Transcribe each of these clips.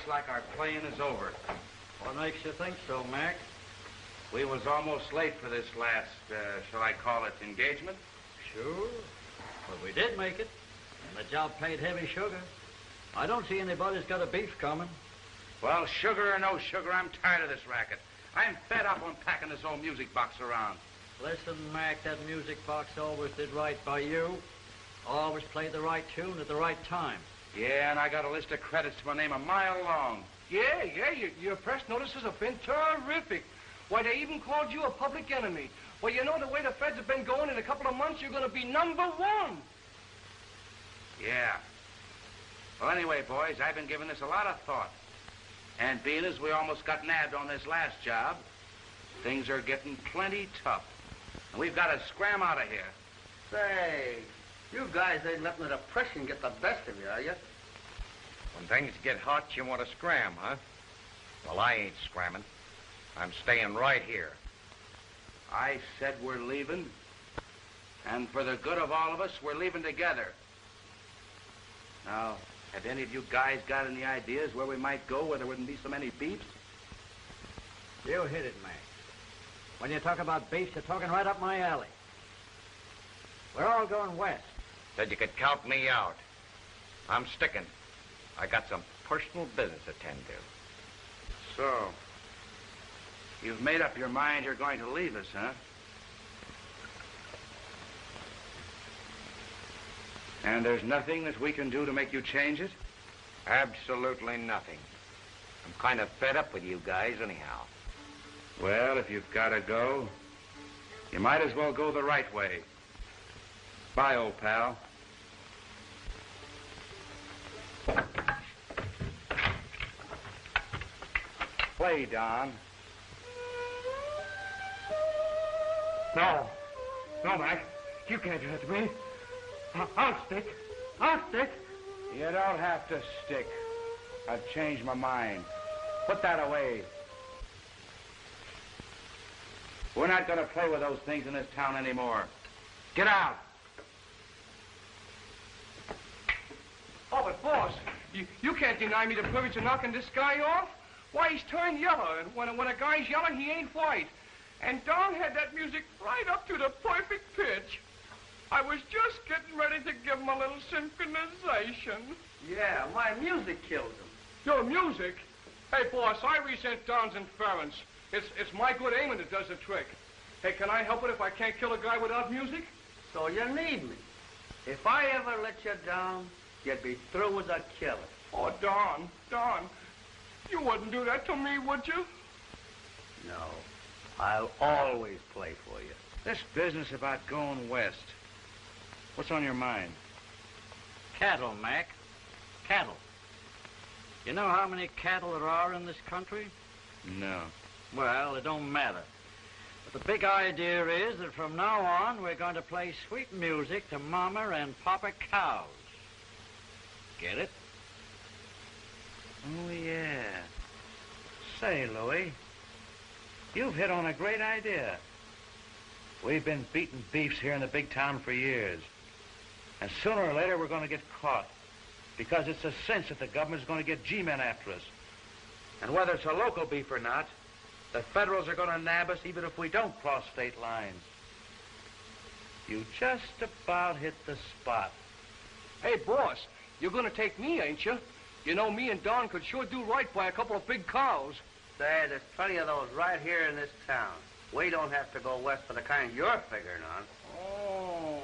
like our playing is over. What makes you think so, Mac? We was almost late for this last, shall I call it, engagement? Sure. But we did make it. And the job paid heavy sugar. I don't see anybody's got a beef coming. Well, sugar or no sugar, I'm tired of this racket. I'm fed up on packing this old music box around. Listen, Mac, that music box always did right by you. Always played the right tune at the right time. Yeah, and I got a list of credits to my name a mile long. Yeah, your press notices have been terrific. Why, they even called you a public enemy. Well, you know, the way the feds have been going, in a couple of months, you're going to be number one. Yeah. Well, anyway, boys, I've been giving this a lot of thought. And being as we almost got nabbed on this last job, things are getting plenty tough. And we've got to scram out of here. Say, you guys ain't letting the depression get the best of you, are you? When things get hot, you want to scram, huh? Well, I ain't scramming. I'm staying right here. I said we're leaving. And for the good of all of us, we're leaving together. Now, have any of you guys got any ideas where we might go where there wouldn't be so many beeps? You hit it, Mac. When you talk about beefs, you're talking right up my alley. We're all going west. Said you could count me out. I'm sticking. I got some personal business to tend to. So, you've made up your mind you're going to leave us, huh? And there's nothing that we can do to make you change it? Absolutely nothing. I'm kind of fed up with you guys anyhow. Well, if you've got to go, you might as well go the right way. Bye, old pal. Play, Don. No, Mac. You can't hurt me. I'll stick. You don't have to stick. I've changed my mind. Put that away. We're not going to play with those things in this town anymore. Get out. Oh, but boss, you can't deny me the privilege of knocking this guy off. Why, he's turned yellow, and when a guy's yelling, he ain't white. And Don had that music right up to the perfect pitch. I was just getting ready to give him a little synchronization. Yeah, my music killed him. Your music? Hey, boss, I resent Don's inference. It's my good aiming that does the trick. Hey, can I help it if I can't kill a guy without music? So you need me. If I ever let you down, you'd be through as a killer. Oh, Don, you wouldn't do that to me, would you? No, I'll always play for you. This business about going west, what's on your mind? Cattle, Mac. Cattle. You know how many cattle there are in this country? No. Well, it don't matter. But the big idea is that from now on, we're going to play sweet music to Mama and Papa cows. Get it? Oh, yeah. Say, Louie, you've hit on a great idea. We've been beating beefs here in the big town for years. And sooner or later, we're going to get caught. Because it's a cinch that the government's going to get G-men after us. And whether it's a local beef or not, the Federals are going to nab us even if we don't cross state lines. You just about hit the spot. Hey, boss, you're going to take me, ain't you? You know, me and Don could sure do right by a couple of big cows. Say, there's plenty of those right here in this town. We don't have to go west for the kind you're figuring on. Oh.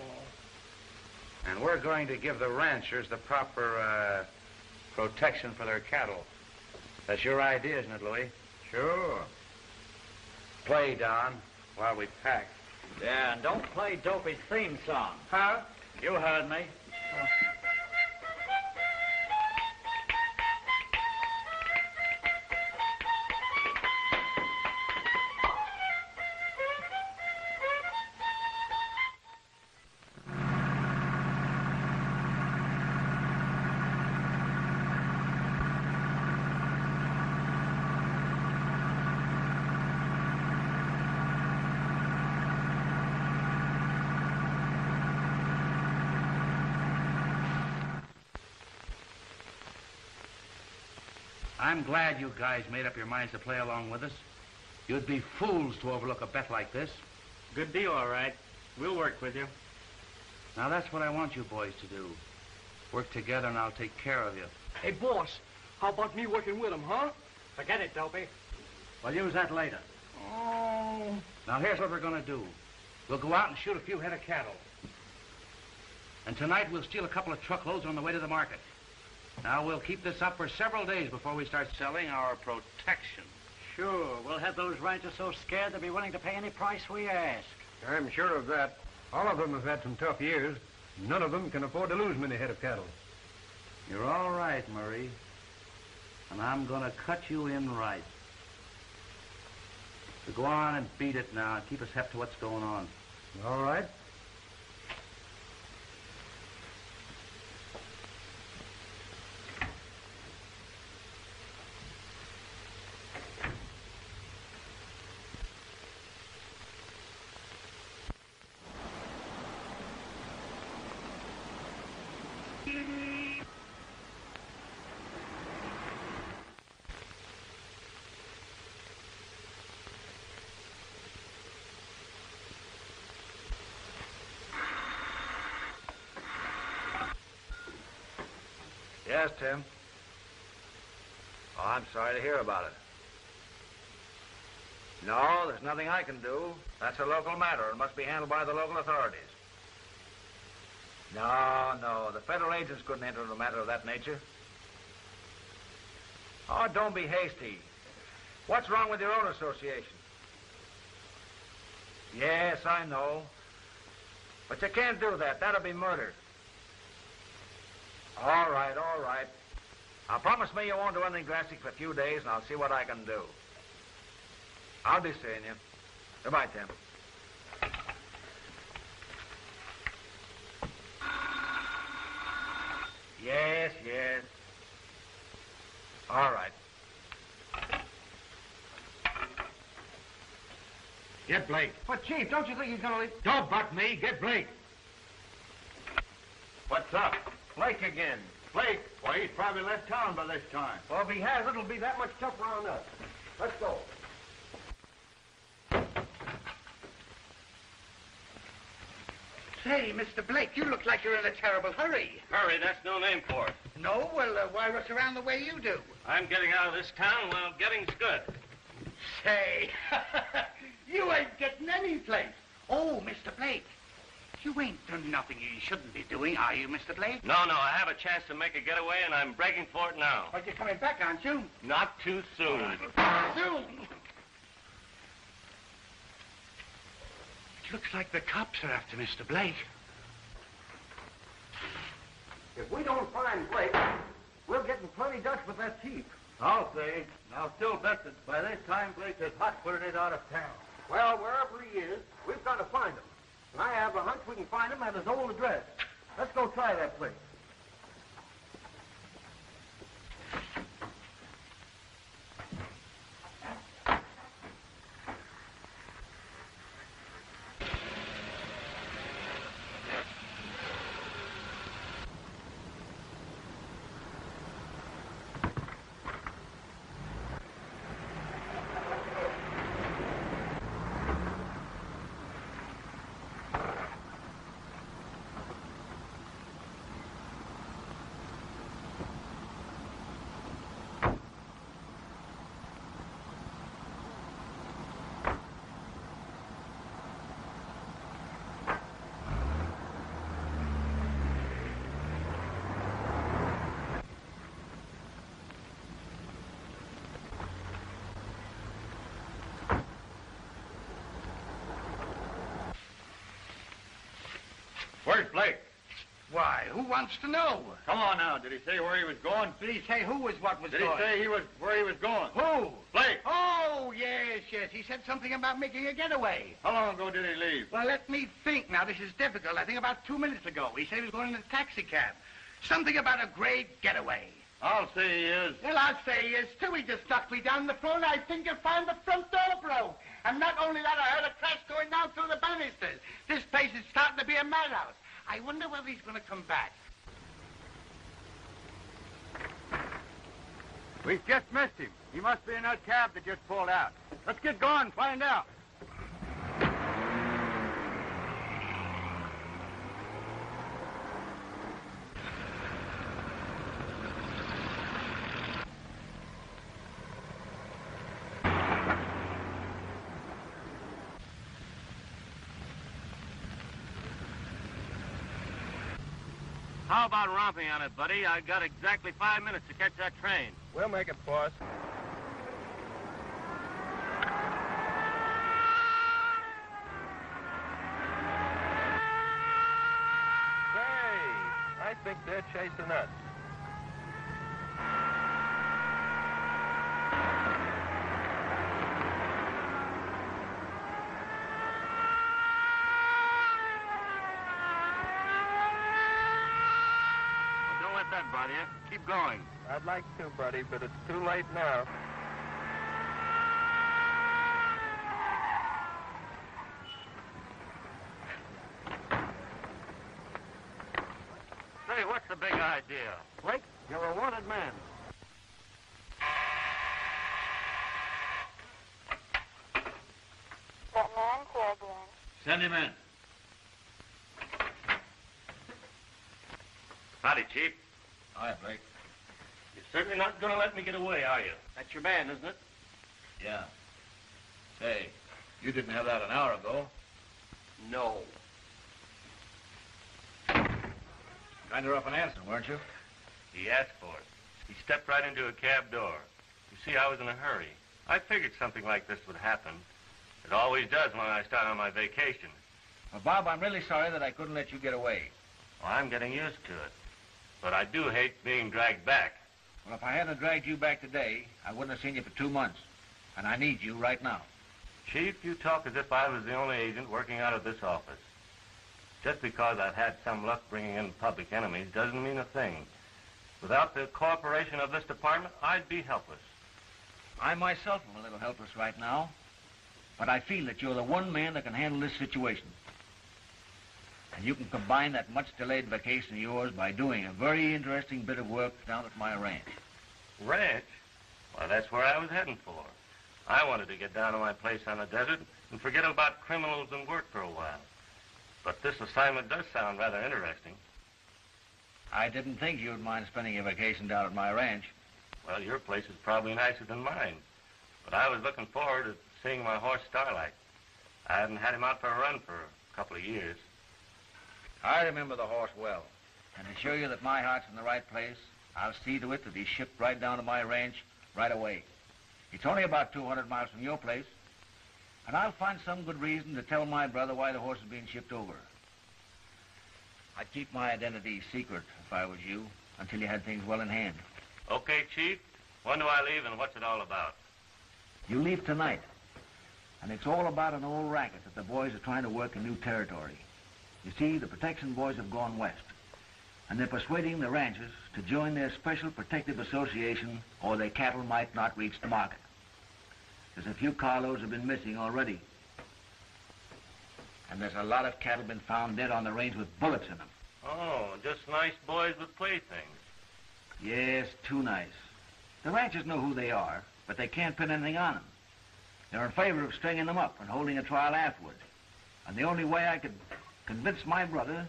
And we're going to give the ranchers the proper, protection for their cattle. That's your idea, isn't it, Louie? Sure. Play, Don, while we pack. Yeah, and don't play Dopey's theme song. Huh? You heard me. I'm glad you guys made up your minds to play along with us. You'd be fools to overlook a bet like this. Good deal, all right. We'll work with you. Now, that's what I want you boys to do. Work together and I'll take care of you. Hey, boss, how about me working with him, huh? Forget it, Dopey. We'll use that later. Oh. Now, here's what we're going to do. We'll go out and shoot a few head of cattle. And tonight we'll steal a couple of truckloads on the way to the market. Now, we'll keep this up for several days before we start selling our protection. Sure, we'll have those ranchers so scared they'll be willing to pay any price we ask. I'm sure of that. All of them have had some tough years. None of them can afford to lose many head of cattle. You're all right, Murray. And I'm going to cut you in right. So go on and beat it now and keep us hep to what's going on. All right. Yes, Tim. Oh, I'm sorry to hear about it. No, there's nothing I can do. That's a local matter and must be handled by the local authorities. No, the federal agents couldn't enter into a matter of that nature. Oh, don't be hasty. What's wrong with your own association? Yes, I know. But you can't do that. That'll be murder. All right. Now, promise me you won't do anything drastic for a few days, and I'll see what I can do. I'll be seeing you. Goodbye, Tim. Yes. All right. Get Blake. But, Chief, don't you think he's going to leave? Don't buck me. Get Blake. What's up? Blake again. Blake? Why, he's probably left town by this time. Well, if he has, it'll be that much tougher on us. Let's go. Say, Mr. Blake, you look like you're in a terrible hurry. Hurry, that's no name for it. No? Well, why rush around the way you do? I'm getting out of this town while getting's good. Say, you ain't getting any place. Oh, Mr. Blake, you ain't done nothing you shouldn't be doing, are you, Mr. Blake? No, I have a chance to make a getaway, and I'm breaking for it now. But you're coming back, aren't you? Not too soon. Soon. It looks like the cops are after Mr. Blake. If we don't find Blake, we'll get in plenty Dutch with that chief. I'll say. I'll still bet that by this time Blake is hot-footed out of town. Well, wherever he is, we've got to find him. And I have a hunch we can find him at his old address. Let's go try that place. Where's Blake? Why, who wants to know? Come on now. Did he say where he was going? Did he say who was what was Did going? he say where he was going? Who? Blake. Oh, yes. He said something about making a getaway. How long ago did he leave? Well, let me think now. This is difficult. I think about 2 minutes ago. He said he was going in a taxi cab. Something about a great getaway. I'll say he is. Well, I'll say he is, too. He just knocked me down the floor, and I think you'll find the front door broke. And not only that, I heard a crash going down through the banisters. This place is starting to be a madhouse. I wonder whether he's going to come back. We've just missed him. He must be in that cab that just pulled out. Let's get going, find out. How about romping on it, buddy? I've got exactly 5 minutes to catch that train. We'll make it, boss. Say, I think they're chasing us. That, buddy. Keep going. I'd like to, buddy, but it's too late now. Say, what's the big idea? Blake, you're a wanted man. That man's here again. Send him in. Howdy, Chief. Hi, Blake. You're certainly not going to let me get away, are you? That's your man, isn't it? Yeah. Say, you didn't have that an hour ago. No. Kind of rough and handsome, weren't you? He asked for it. He stepped right into a cab door. You see, I was in a hurry. I figured something like this would happen. It always does when I start on my vacation. Well, Bob, I'm really sorry that I couldn't let you get away. Well, I'm getting used to it. But I do hate being dragged back. Well, if I hadn't dragged you back today, I wouldn't have seen you for 2 months. And I need you right now. Chief, you talk as if I was the only agent working out of this office. Just because I've had some luck bringing in public enemies doesn't mean a thing. Without the cooperation of this department, I'd be helpless. I myself am a little helpless right now. But I feel that you're the one man that can handle this situation. And you can combine that much-delayed vacation of yours by doing a very interesting bit of work down at my ranch. Ranch? Well, that's where I was heading for. I wanted to get down to my place on the desert and forget about criminals and work for a while. But this assignment does sound rather interesting. I didn't think you'd mind spending your vacation down at my ranch. Well, your place is probably nicer than mine. But I was looking forward to seeing my horse Starlight. I hadn't had him out for a run for a couple of years. I remember the horse well. And to show you that my heart's in the right place, I'll see to it that he's shipped right down to my ranch right away. It's only about 200 miles from your place. And I'll find some good reason to tell my brother why the horse is being shipped over. I'd keep my identity secret if I was you until you had things well in hand. Okay, Chief. When do I leave and what's it all about? You leave tonight. And it's all about an old racket that the boys are trying to work in new territory. You see, the protection boys have gone west. And they're persuading the ranchers to join their special protective association or their cattle might not reach the market. There's a few carloads have been missing already. And there's a lot of cattle been found dead on the range with bullets in them. Oh, just nice boys with playthings. Yes, too nice. The ranchers know who they are, but they can't pin anything on them. They're in favor of stringing them up and holding a trial afterwards. And the only way I could convince my brother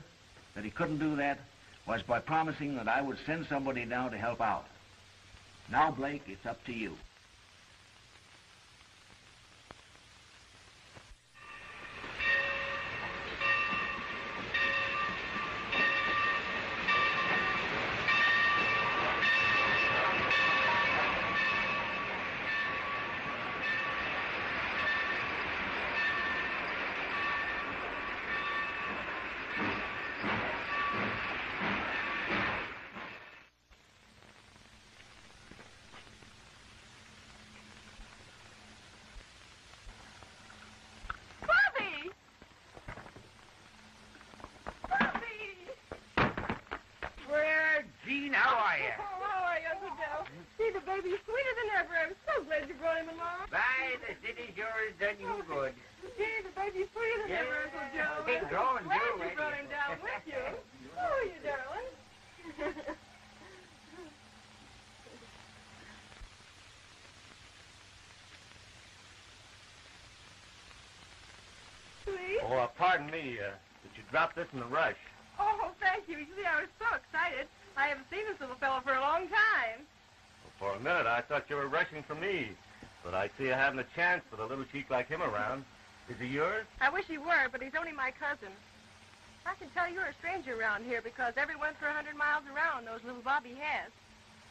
that he couldn't do that was by promising that I would send somebody down to help out. Now, Blake, it's up to you. Baby's sweeter than ever. I'm so glad you brought him along. Bye, the city sure has done you good. Gee, the baby's sweeter than ever, Uncle Joe. He's growing, glad too, you brought him down with you. Oh, you darling. Oh, pardon me, but you dropped this in the rush. Oh, thank you. You see, I was so excited. I haven't seen this little fellow for a long time. Well, for a minute, I thought you were rushing for me. But I see you having a chance with a little cheek like him around. Is he yours? I wish he were, but he's only my cousin. I can tell you're a stranger around here because everyone for 100 miles around knows little Bobby Hess.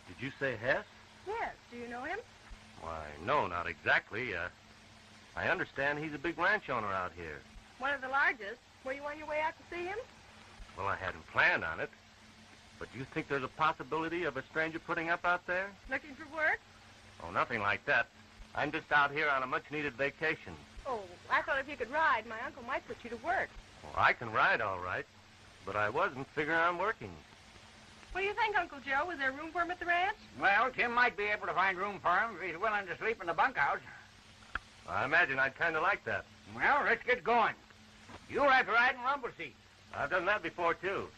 Did you say Hess? Yes. Do you know him? Why, no, not exactly. I understand he's a big ranch owner out here. One of the largest. Were you on your way out to see him? Well, I hadn't planned on it. But do you think there's a possibility of a stranger putting up out there? Looking for work? Oh, nothing like that. I'm just out here on a much-needed vacation. Oh, I thought if you could ride, my uncle might put you to work. Well, I can ride all right, but I wasn't figuring on working. What do you think, Uncle Joe? Was there room for him at the ranch? Well, Tim might be able to find room for him if he's willing to sleep in the bunkhouse. I imagine I'd kind of like that. Well, let's get going. You'll have to ride in rumble seat. I've done that before, too.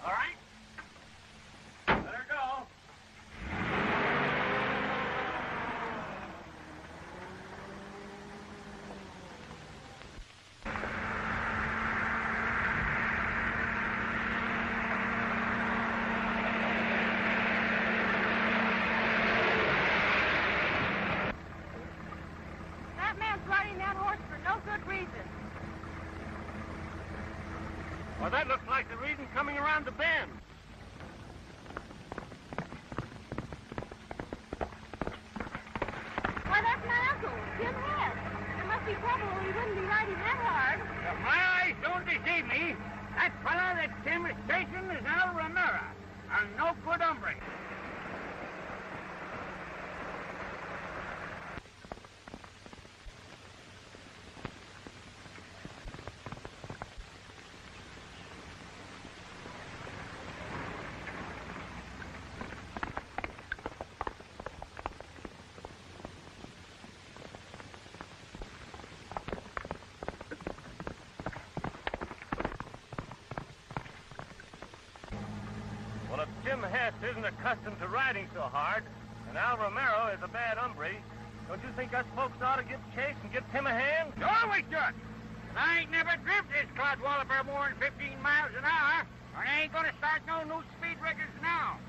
All right. Let her go. That man's riding that horse for no good reason. Well, that looks like the reason coming around the bend. Why, that's my uncle, Jim Hess. There must be trouble or he wouldn't be riding that hard. If my eyes don't deceive me, that fellow that Tim is chasing is Al Ramira, a no good hombre. Well, if Jim Hess isn't accustomed to riding so hard, and Al Romero is a bad hombre, don't you think us folks ought to give chase and give Tim a hand? Sure we should. And I ain't never driven this clodwalloper more than 15 miles an hour, and I ain't gonna start no new speed records now.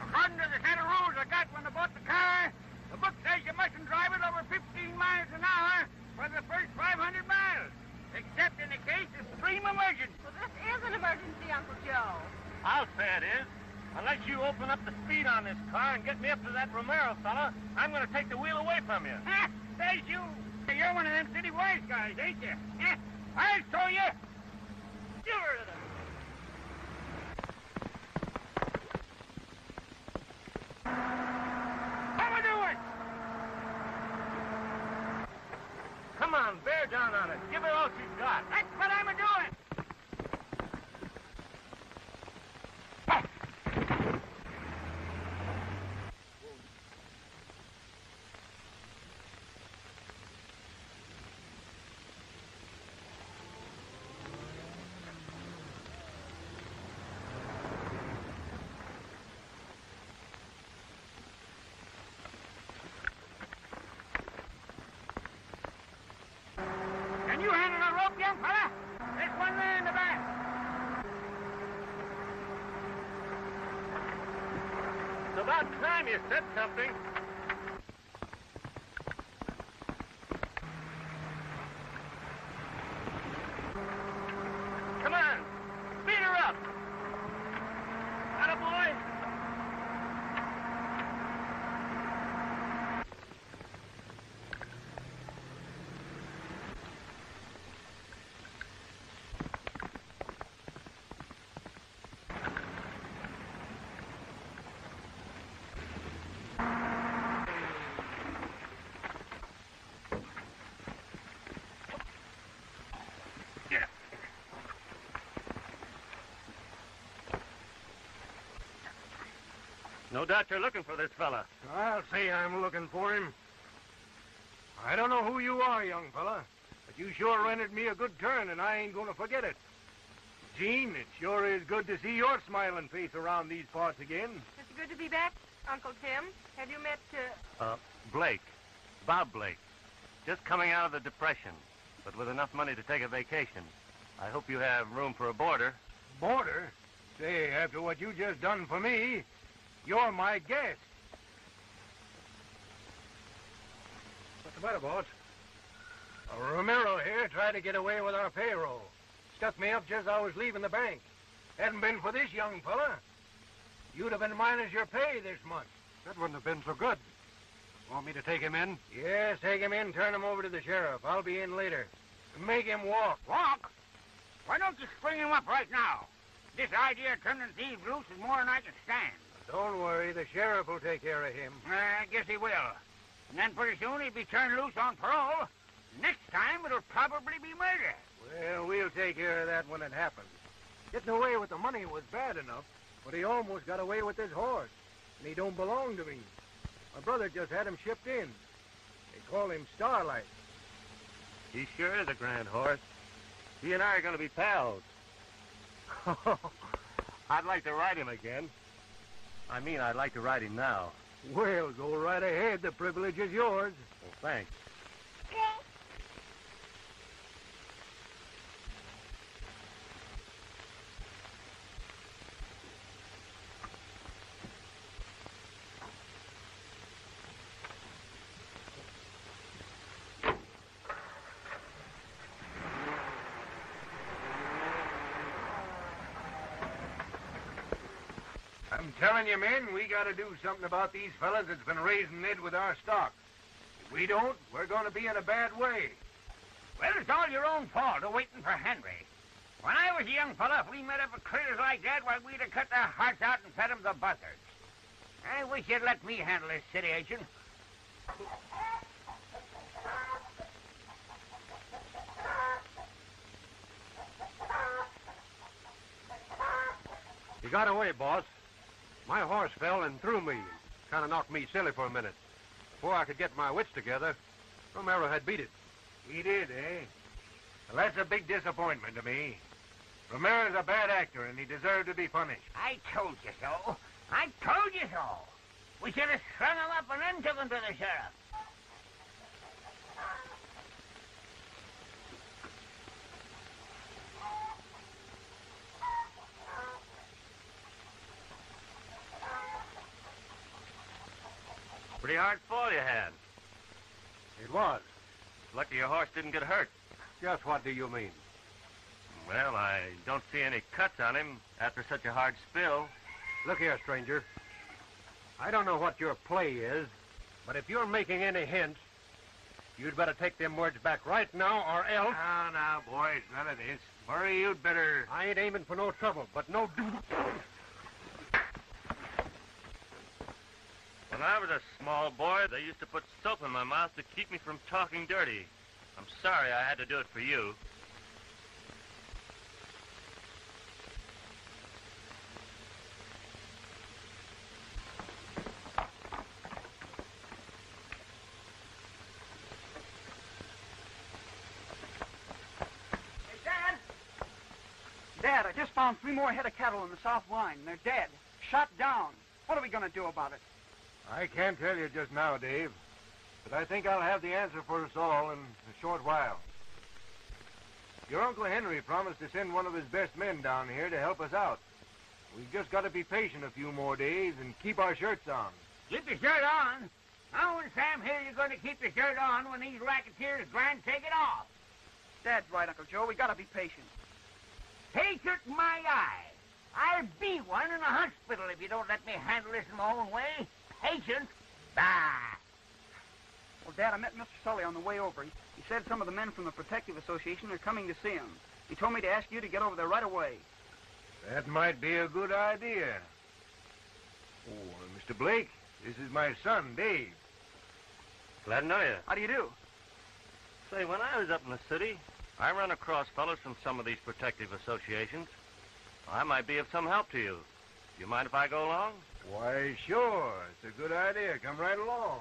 According to the set of rules I got when I bought the car, the book says you mustn't drive it over 15 miles an hour for the first 500 miles, except in the case of extreme emergency. Well, this is an emergency, Uncle Joe. I'll say it is. Unless you open up the speed on this car and get me up to that Romero fella, I'm going to take the wheel away from you. Ha! There's you. You're one of them city wise guys, ain't you? I'll show you. Give her to them. How we doing? Come on, bear down on it. Give her all she's got. That's what I'm a-doing. Can you handle a rope, young fella? There's one there in the back. It's about time you said something. Come on. Speed her up. Attaboy. No doubt you're looking for this fella. I'll say I'm looking for him. I don't know who you are, young fella, but you sure rendered me a good turn, and I ain't going to forget it. Gene, it sure is good to see your smiling face around these parts again. It's good to be back, Uncle Tim. Have you met, Blake. Bob Blake. Just coming out of the Depression, but with enough money to take a vacation. I hope you have room for a boarder. Boarder? Say, after what you just done for me, you're my guest. What's the matter, boss? Romero here tried to get away with our payroll. Stuck me up just as I was leaving the bank. Hadn't been for this young fella, you'd have been minus your pay this month. That wouldn't have been so good. Want me to take him in? Yes, take him in, turn him over to the sheriff. I'll be in later. Make him walk. Walk? Why don't you spring him up right now? This idea of turning thieves loose is more than I can stand. Don't worry, the sheriff will take care of him. I guess he will. And then pretty soon he'll be turned loose on parole. Next time it'll probably be murder. Well, we'll take care of that when it happens. Getting away with the money was bad enough, but he almost got away with his horse. And he don't belong to me. My brother just had him shipped in. They call him Starlight. He sure is a grand horse. He and I are going to be pals. I'd like to ride him again. I mean, I'd like to ride him now. Well, go right ahead. The privilege is yours. Well, thanks. I'm telling you, men, we got to do something about these fellas that's been raising Ned with our stock. If we don't, we're going to be in a bad way. Well, it's all your own fault, waiting for Henry. When I was a young fella, if we met up with critters like that, why, we'd have cut their hearts out and fed them the buzzards. I wish you'd let me handle this situation. You got away, boss. My horse fell and threw me. Kind of knocked me silly for a minute. Before I could get my wits together, Romero had beat it. He did, eh? Well, that's a big disappointment to me. Romero's a bad actor, and he deserved to be punished. I told you so. I told you so. We should have strung him up and then took him to the sheriff. Pretty hard fall you had. It was. Lucky your horse didn't get hurt. Just what do you mean? Well, I don't see any cuts on him after such a hard spill. Look here, stranger. I don't know what your play is, but if you're making any hints, you'd better take them words back right now, or else... Now, boys, none of this. Murray, you'd better... I ain't aiming for no trouble, but no... When I was a small boy, they used to put soap in my mouth to keep me from talking dirty. I'm sorry I had to do it for you. Hey, Dad! Dad, I just found 3 more head of cattle in the south line. They're dead. Shot down. What are we going to do about it? I can't tell you just now, Dave, but I think I'll have the answer for us all in a short while. Your Uncle Henry promised to send one of his best men down here to help us out. We've just got to be patient a few more days and keep our shirts on. Keep your shirt on? How and Sam here you're going to keep your shirt on when these racketeers grand take it off? Dad's right, Uncle Joe. We got to be patient. Patient my eye. I'll be one in a hospital if you don't let me handle this in my own way. Patient? Bah! Well, Dad, I met Mr. Sully on the way over. He said some of the men from the Protective Association are coming to see him. He told me to ask you to get over there right away. That might be a good idea. Oh, Mr. Blake, this is my son, Dave. Glad to know you. How do you do? Say, when I was up in the city, I run across fellows from some of these protective associations. I might be of some help to you. Do you mind if I go along? Why, sure. It's a good idea. Come right along.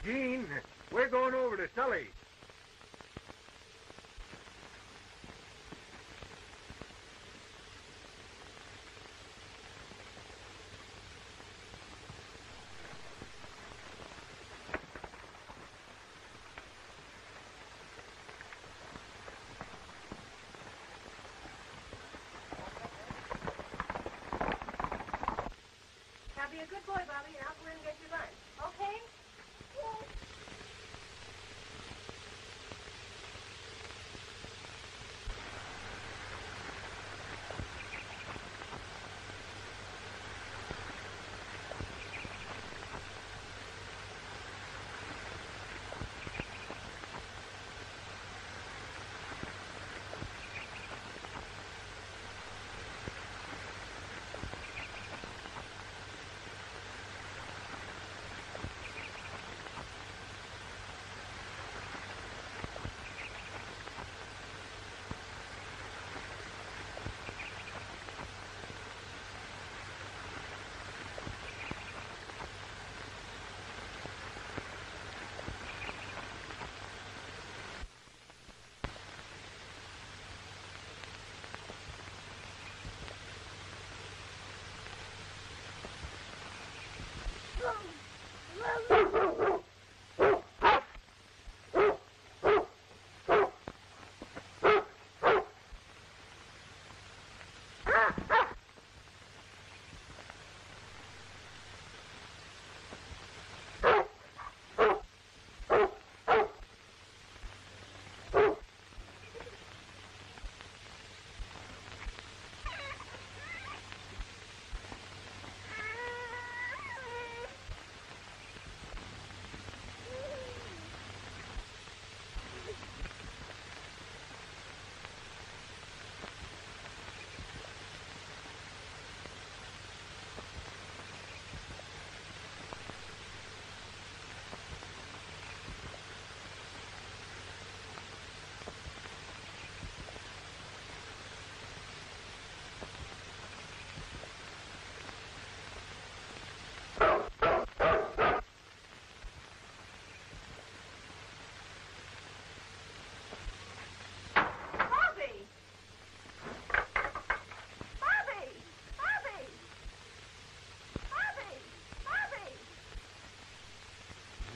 Gene, we're going over to Sully. Now be a good boy, Bobby, and I'll go in and get your lunch. Okay?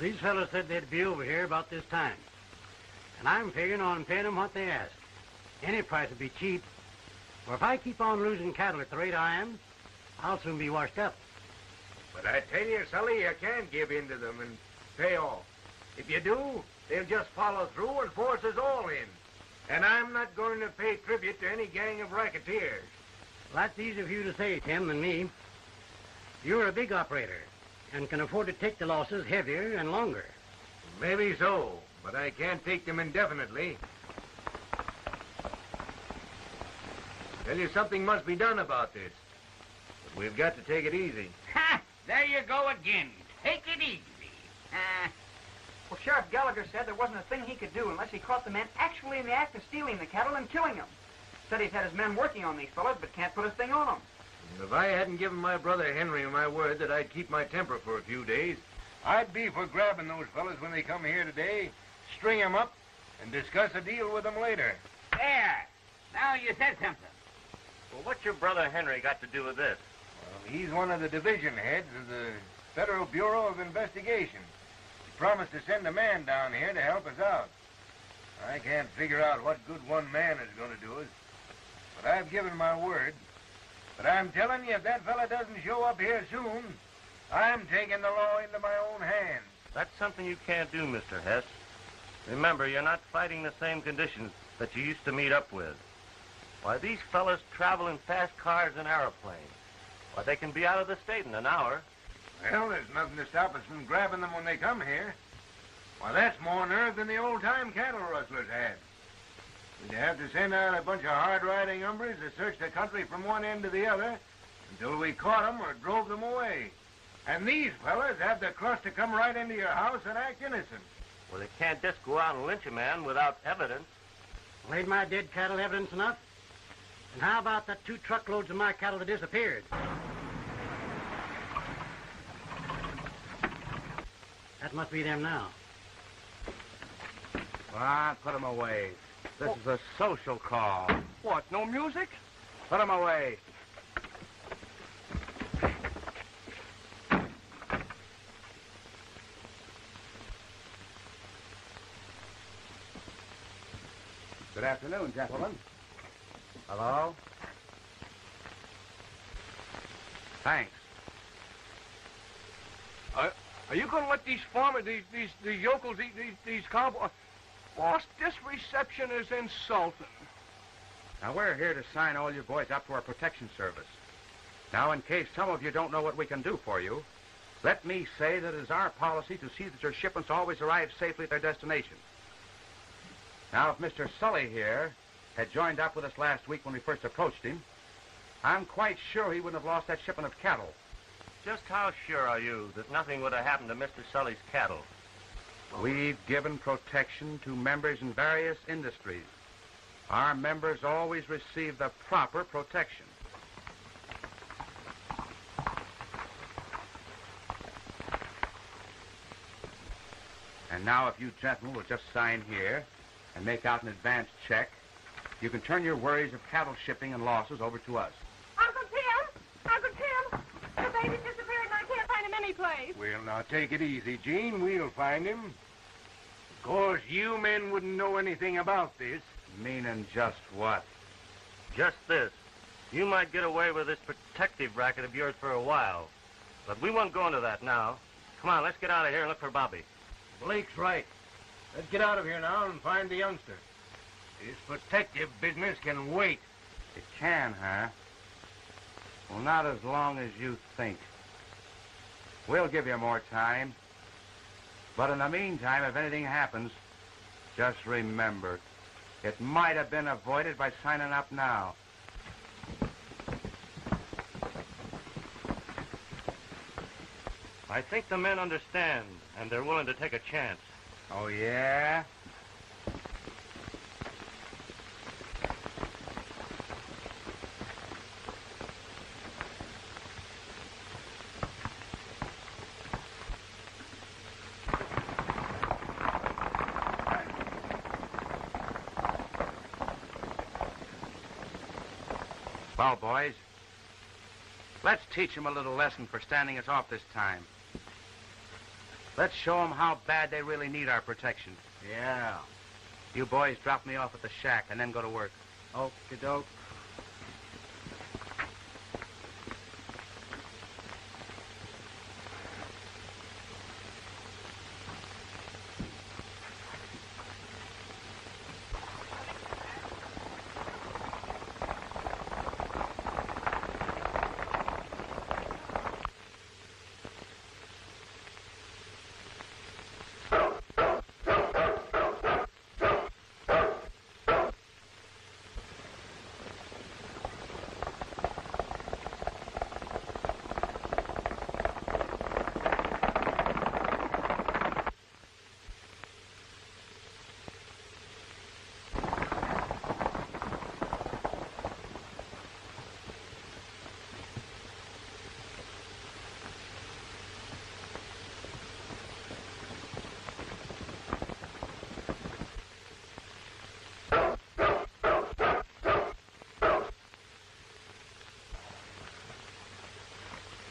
These fellows said they'd be over here about this time. And I'm figuring on paying them what they ask. Any price would be cheap. For if I keep on losing cattle at the rate I am, I'll soon be washed up. But I tell you, Sully, you can't give in to them and pay off. If you do, they'll just follow through and force us all in. And I'm not going to pay tribute to any gang of racketeers. Well, that's easier for you to say, Tim, than me. You're a big operator and can afford to take the losses heavier and longer. Maybe so, but I can't take them indefinitely. Tell you, something must be done about this. But we've got to take it easy. Ha! There you go again. Take it easy. Well, Sheriff Gallagher said there wasn't a thing he could do unless he caught the men actually in the act of stealing the cattle and killing them. Said he's had his men working on these fellas, but can't put a thing on them. If I hadn't given my brother Henry my word that I'd keep my temper for a few days, I'd be for grabbing those fellas when they come here today, string them up, and discuss a deal with them later. There. Now you said something. Well, what's your brother Henry got to do with this? Well, he's one of the division heads of the Federal Bureau of Investigation. He promised to send a man down here to help us out. I can't figure out what good one man is going to do us, but I've given my word. But I'm telling you, if that fella doesn't show up here soon, I'm taking the law into my own hands. That's something you can't do, Mr. Hess. Remember, you're not fighting the same conditions that you used to meet up with. Why, these fellas travel in fast cars and aeroplanes. Why, they can be out of the state in an hour. Well, there's nothing to stop us from grabbing them when they come here. Why, that's more nerve than the old-time cattle rustlers had. We'd have to send out a bunch of hard-riding hombres to search the country from one end to the other until we caught them or drove them away. And these fellas have the crust to come right into your house and act innocent. Well, they can't just go out and lynch a man without evidence. Well, ain't my dead cattle evidence enough? And how about the 2 truckloads of my cattle that disappeared? That must be them now. Come on, put them away. This is a social call. What, no music? Put them away. Good afternoon, gentlemen. Hello? Thanks. Are you going to let these farmers, these yokels, these cowboys... Boss, this reception is insulting. Now, we're here to sign all you boys up to our protection service. Now, in case some of you don't know what we can do for you, let me say that it is our policy to see that your shipments always arrive safely at their destination. Now, if Mr. Sully here had joined up with us last week when we first approached him, I'm quite sure he wouldn't have lost that shipment of cattle. Just how sure are you that nothing would have happened to Mr. Sully's cattle? We've given protection to members in various industries. Our members always receive the proper protection. And now if you gentlemen will just sign here and make out an advance check, you can turn your worries of cattle shipping and losses over to us. Uncle Tim! Uncle Tim! The baby disappeared and I can't find him anyplace. Well, now, take it easy, Gene. We'll find him. Of course, you men wouldn't know anything about this. Meaning just what? Just this. You might get away with this protective racket of yours for a while. But we won't go into that now. Come on, let's get out of here and look for Bobby. Blake's right. Let's get out of here now and find the youngster. This protective business can wait. It can, huh? Well, not as long as you think. We'll give you more time. But in the meantime, if anything happens, just remember, it might have been avoided by signing up now. I think the men understand, and they're willing to take a chance. Oh, yeah? Well, boys, let's teach them a little lesson for standing us off this time. Let's show them how bad they really need our protection. Yeah. You boys drop me off at the shack and then go to work. Okie-doke.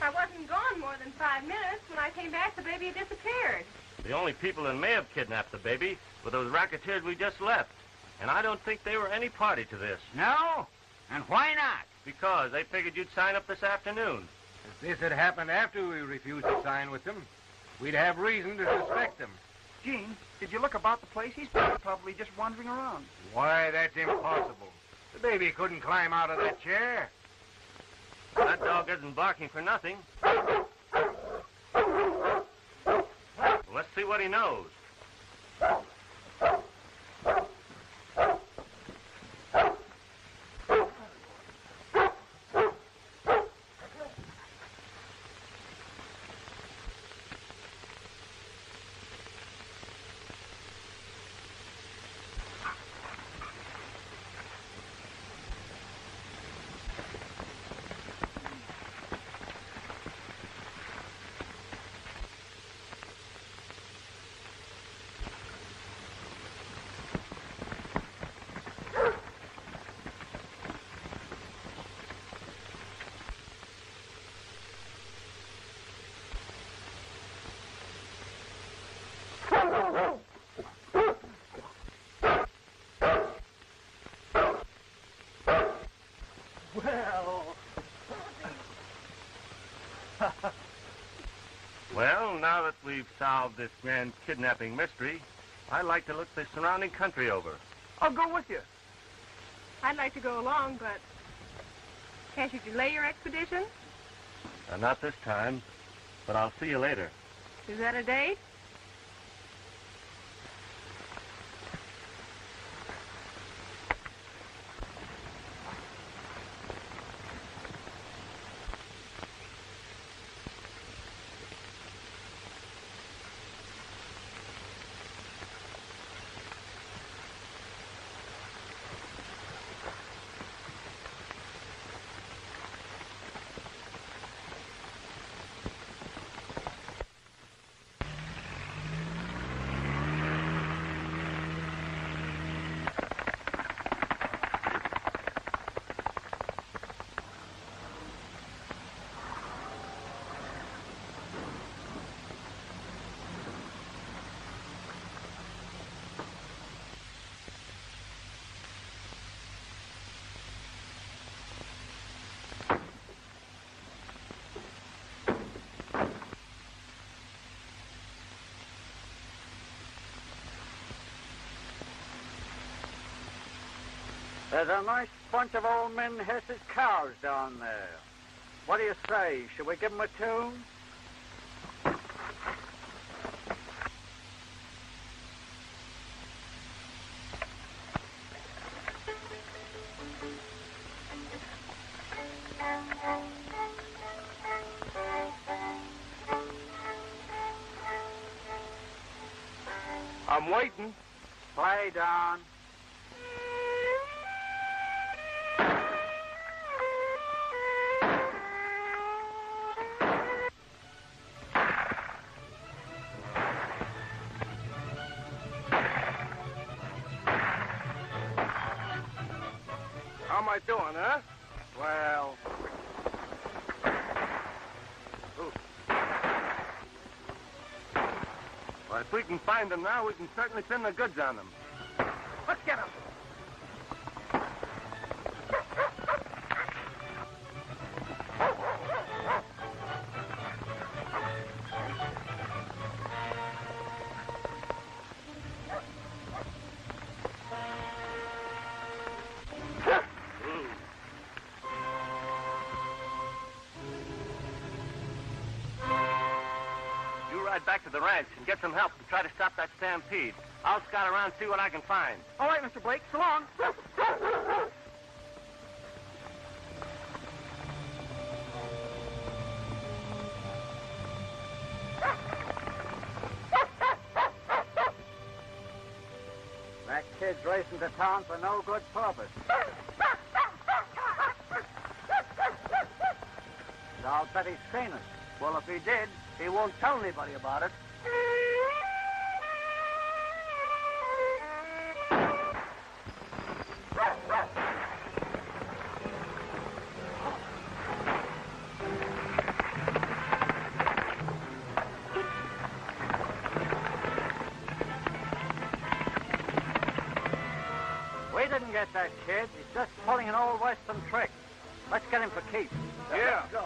I wasn't gone more than 5 minutes. When I came back, the baby had disappeared. The only people that may have kidnapped the baby were those racketeers we just left. And I don't think they were any party to this. No? And why not? Because they figured you'd sign up this afternoon. If this had happened after we refused to sign with them, we'd have reason to suspect them. Gene, did you look about the place? He's probably just wandering around. Why, that's impossible. The baby couldn't climb out of that chair. That dog isn't barking for nothing. Let's see what he knows. Well, now that we've solved this grand kidnapping mystery, I'd like to look the surrounding country over. I'll go with you. I'd like to go along, but can't you delay your expedition? Not this time, but I'll see you later. Is that a date? There's a nice bunch of old men Hess's cows down there. What do you say? Should we give them a tune? I'm waiting. Play, Don. How am I doing, huh? Well, Well, if we can find them now, we can certainly pin the goods on them. Let's get him. Back to the ranch and get some help to try to stop that stampede. I'll scout around and see what I can find. All right, Mr. Blake. So long. that kid's racing to town for no good purpose. So I'll bet he's seen us. Well, if he did, he won't tell anybody about it. We didn't get that kid. He's just pulling an old Western trick. Let's get him for keeps. Yeah. Let's go.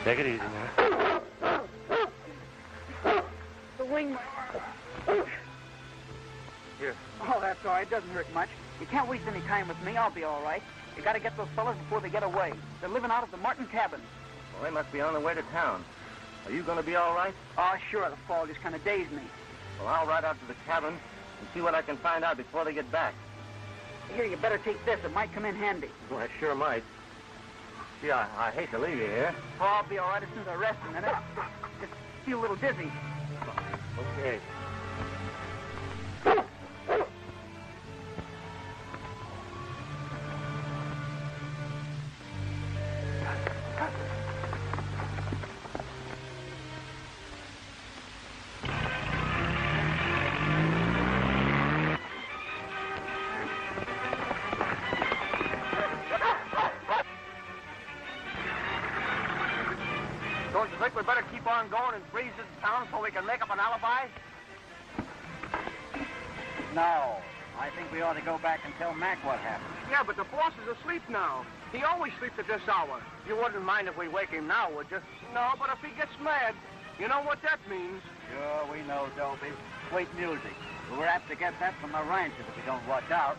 Take it easy now. The wing. Here. Oh, that's all right. It doesn't hurt much. You can't waste any time with me. I'll be all right. You got to get those fellas before they get away. They're living out of the Martin cabin. Well, they must be on their way to town. Are you going to be all right? Oh, sure. The fall just kind of dazed me. Well, I'll ride out to the cabin and see what I can find out before they get back. Here, you better take this. It might come in handy. Well, I sure might. Gee, I hate to leave you here. Oh, I'll be all right as soon as I rest a minute. Just feel a little dizzy. Okay. Don't you think we better keep on going and freeze this town so we can make up an alibi? No. I think we ought to go back and tell Mac what happened. Yeah, but the boss is asleep now. He always sleeps at this hour. You wouldn't mind if we wake him now, would you? No, but if he gets mad, you know what that means. Sure, we know, Dopey. Sweet music. But we're apt to get that from the ranchers if we don't watch out.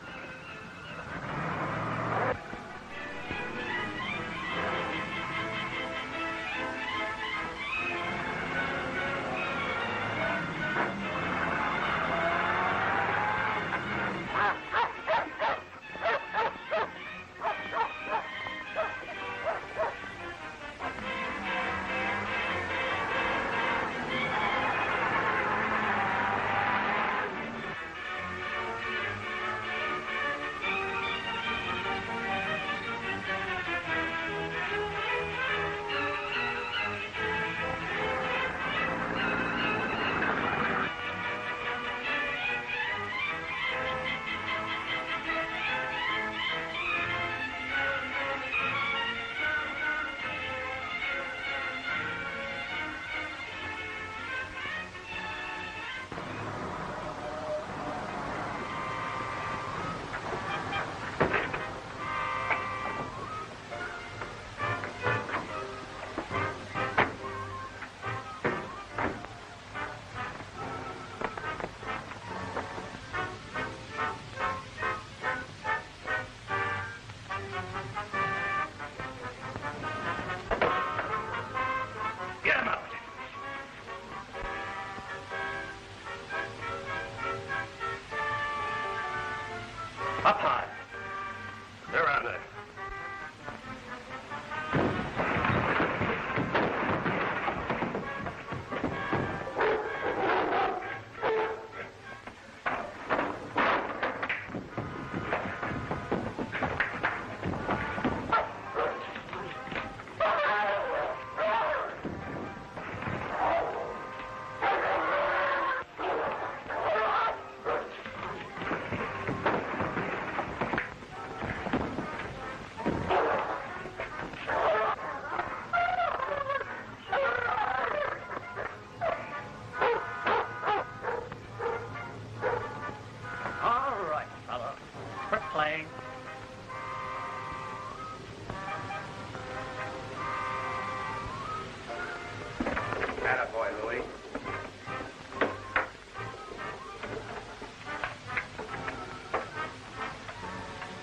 Up high. They're on there. Attaboy, Louie.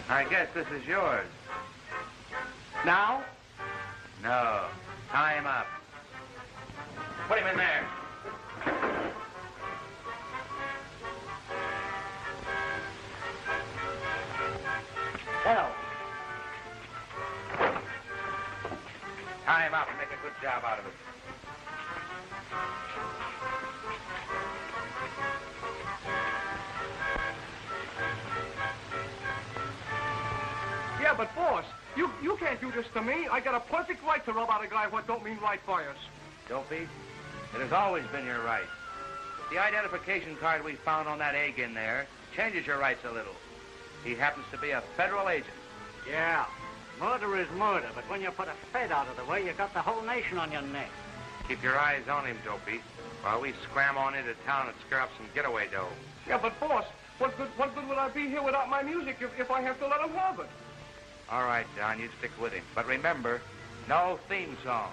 I guess this is yours. Now? No. Tie him up. Put him in there. Hell. Tie him up and make a good job out of it. Yeah, but boss, you can't do this to me. I got a perfect right to rub out a guy what don't mean right by us. Dopey, it has always been your right. The identification card we found on that egg in there changes your rights a little. He happens to be a federal agent. Yeah, murder is murder, but when you put a Fed out of the way, you got the whole nation on your neck. Keep your eyes on him, Dopey, while we scram on into town and scare up some getaway dough. Yeah, but boss, what good would I be here without my music if I have to let him have it? All right, John, you stick with him. But remember, no theme song.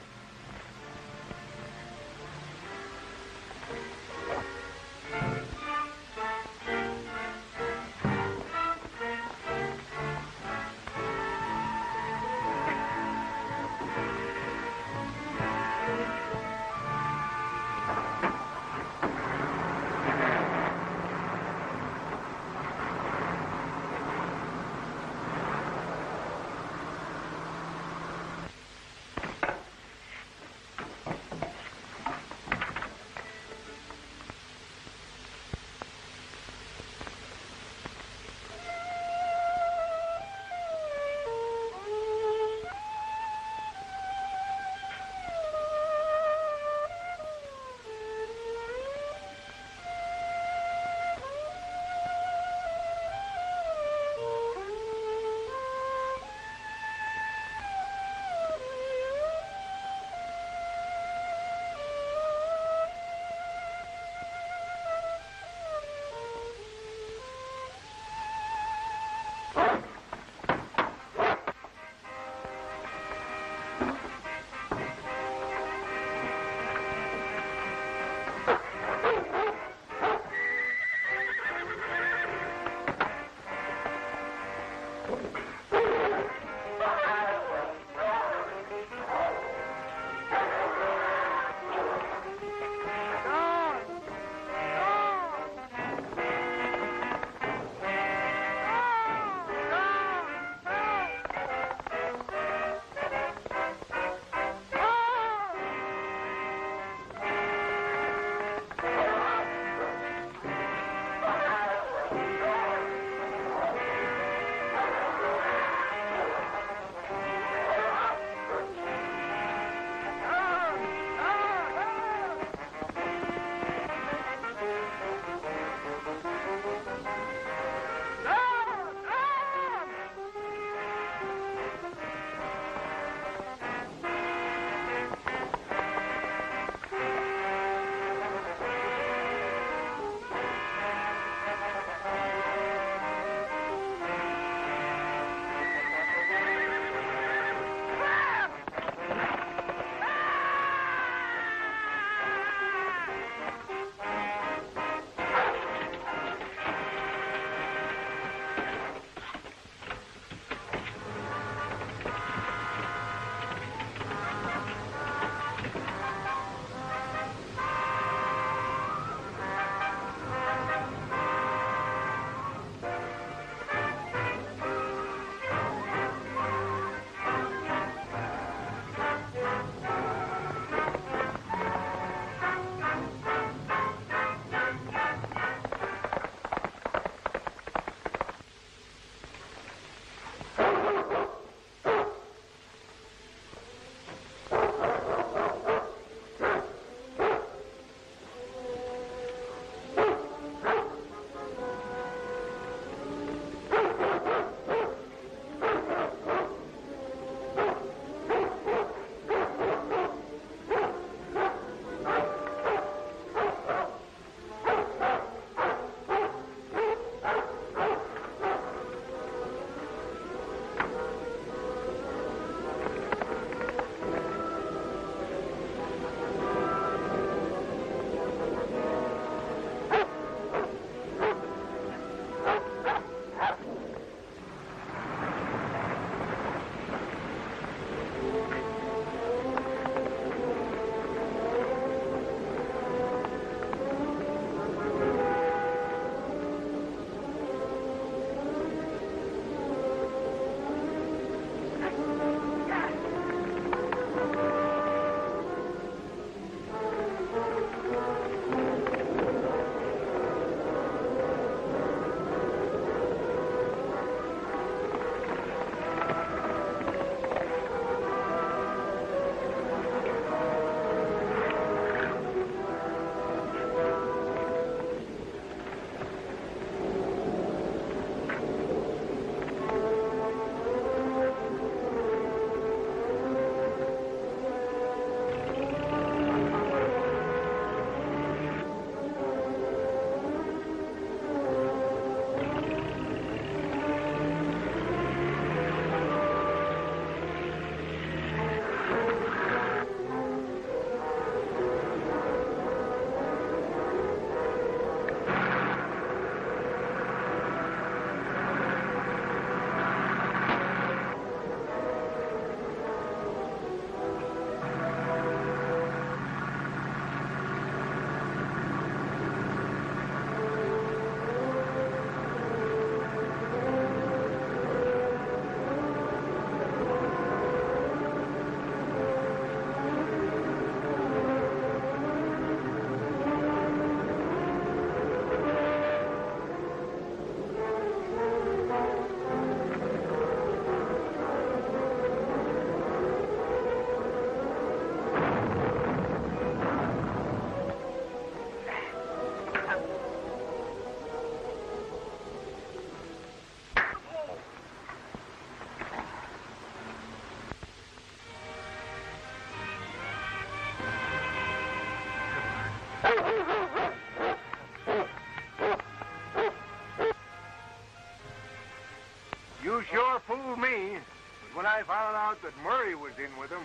You sure fooled me. But when I found out that Murray was in with him,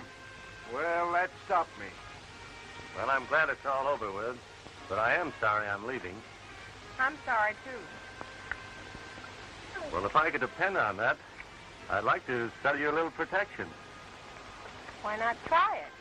well, that stopped me. Well, I'm glad it's all over with, but I am sorry I'm leaving. I'm sorry, too. Well, if I could depend on that, I'd like to sell you a little protection. Why not try it?